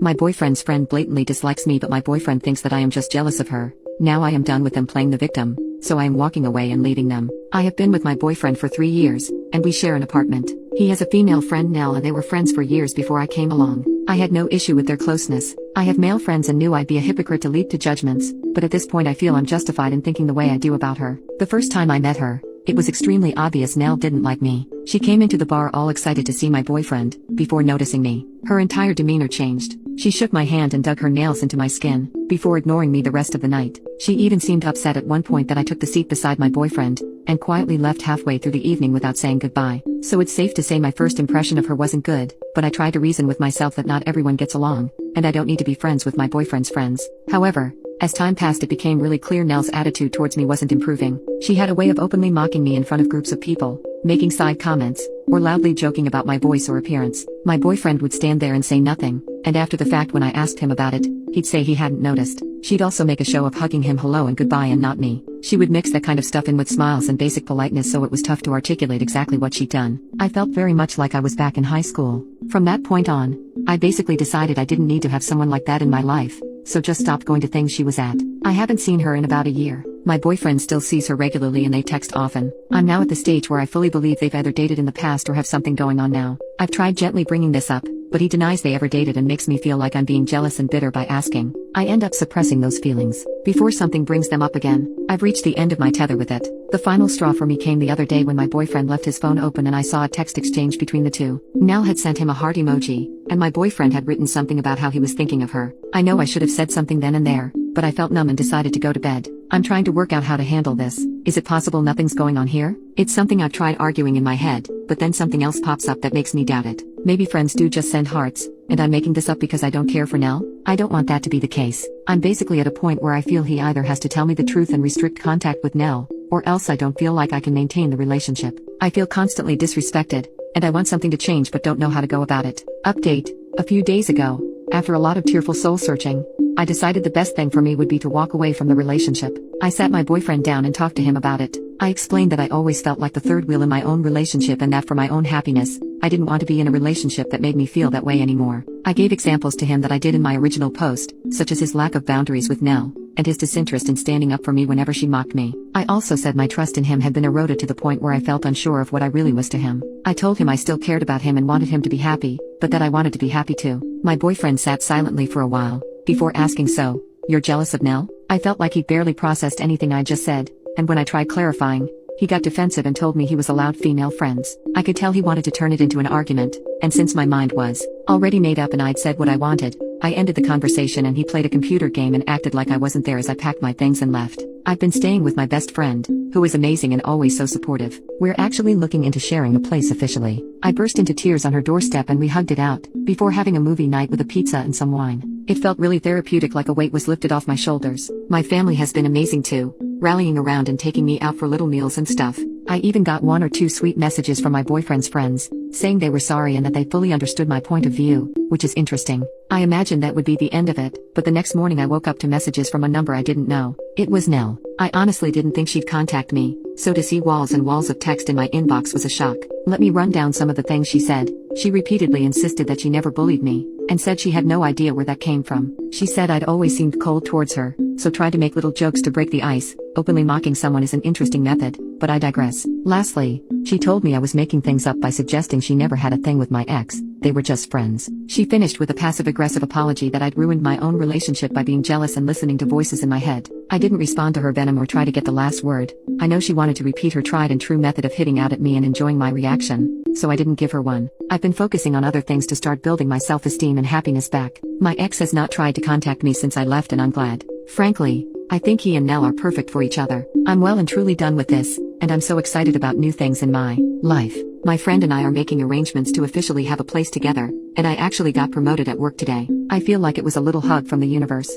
My boyfriend's friend blatantly dislikes me, but my boyfriend thinks that I am just jealous of her. Now I am done with them playing the victim, so I am walking away and leaving them. I have been with my boyfriend for 3 years, and we share an apartment. He has a female friend Nell, and they were friends for years before I came along. I had no issue with their closeness. I have male friends and knew I'd be a hypocrite to leap to judgments, but at this point I feel I'm justified in thinking the way I do about her. The first time I met her, it was extremely obvious Nell didn't like me. She came into the bar all excited to see my boyfriend, before noticing me. Her entire demeanor changed. She shook my hand and dug her nails into my skin, before ignoring me the rest of the night. She even seemed upset at one point that I took the seat beside my boyfriend, and quietly left halfway through the evening without saying goodbye. So it's safe to say my first impression of her wasn't good, but I tried to reason with myself that not everyone gets along, and I don't need to be friends with my boyfriend's friends. However, as time passed, it became really clear Nell's attitude towards me wasn't improving. She had a way of openly mocking me in front of groups of people, making side comments, or loudly joking about my voice or appearance. My boyfriend would stand there and say nothing, and after the fact when I asked him about it, he'd say he hadn't noticed. She'd also make a show of hugging him hello and goodbye and not me. She would mix that kind of stuff in with smiles and basic politeness, so it was tough to articulate exactly what she'd done. I felt very much like I was back in high school. From that point on, I basically decided I didn't need to have someone like that in my life, so just stopped going to things she was at. I haven't seen her in about a year. My boyfriend still sees her regularly and they text often. I'm now at the stage where I fully believe they've either dated in the past or have something going on now. I've tried gently bringing this up, but he denies they ever dated and makes me feel like I'm being jealous and bitter by asking. I end up suppressing those feelings before something brings them up again. I've reached the end of my tether with it. The final straw for me came the other day when my boyfriend left his phone open and I saw a text exchange between the two. Nell had sent him a heart emoji, and my boyfriend had written something about how he was thinking of her. I know I should have said something then and there, but I felt numb and decided to go to bed. I'm trying to work out how to handle this. Is it possible nothing's going on here? It's something I've tried arguing in my head, but then something else pops up that makes me doubt it. Maybe friends do just send hearts, and I'm making this up because I don't care for Nell? I don't want that to be the case. I'm basically at a point where I feel he either has to tell me the truth and restrict contact with Nell, or else I don't feel like I can maintain the relationship. I feel constantly disrespected, and I want something to change but don't know how to go about it. Update: a few days ago, after a lot of tearful soul searching, I decided the best thing for me would be to walk away from the relationship. I sat my boyfriend down and talked to him about it. I explained that I always felt like the third wheel in my own relationship and that for my own happiness, I didn't want to be in a relationship that made me feel that way anymore. I gave examples to him that I did in my original post, such as his lack of boundaries with Nell, and his disinterest in standing up for me whenever she mocked me. I also said my trust in him had been eroded to the point where I felt unsure of what I really was to him. I told him I still cared about him and wanted him to be happy, but that I wanted to be happy too. My boyfriend sat silently for a while, before asking, "So, you're jealous of Nell?" I felt like he'd barely processed anything I just said, and when I tried clarifying, he got defensive and told me he was allowed female friends. I could tell he wanted to turn it into an argument, and since my mind was already made up and I'd said what I wanted, I ended the conversation and he played a computer game and acted like I wasn't there as I packed my things and left. I've been staying with my best friend, who is amazing and always so supportive. We're actually looking into sharing a place officially. I burst into tears on her doorstep and we hugged it out, before having a movie night with a pizza and some wine. It felt really therapeutic, like a weight was lifted off my shoulders. My family has been amazing too, rallying around and taking me out for little meals and stuff. I even got 1 or 2 sweet messages from my boyfriend's friends, saying they were sorry and that they fully understood my point of view, which is interesting. I imagined that would be the end of it, but the next morning I woke up to messages from a number I didn't know. It was Nell. I honestly didn't think she'd contact me, so to see walls and walls of text in my inbox was a shock. Let me run down some of the things she said. She repeatedly insisted that she never bullied me, and said she had no idea where that came from. She said I'd always seemed cold towards her, so tried to make little jokes to break the ice. Openly mocking someone is an interesting method, but I digress. Lastly, she told me I was making things up by suggesting she never had a thing with my ex, they were just friends. She finished with a passive-aggressive apology that I'd ruined my own relationship by being jealous and listening to voices in my head. I didn't respond to her venom or try to get the last word. I know she wanted to repeat her tried and true method of hitting out at me and enjoying my reaction, so I didn't give her one. I've been focusing on other things to start building my self-esteem and happiness back. My ex has not tried to contact me since I left and I'm glad. Frankly, I think he and Nell are perfect for each other. I'm well and truly done with this, and I'm so excited about new things in my life. My friend and I are making arrangements to officially have a place together, and I actually got promoted at work today. I feel like it was a little hug from the universe.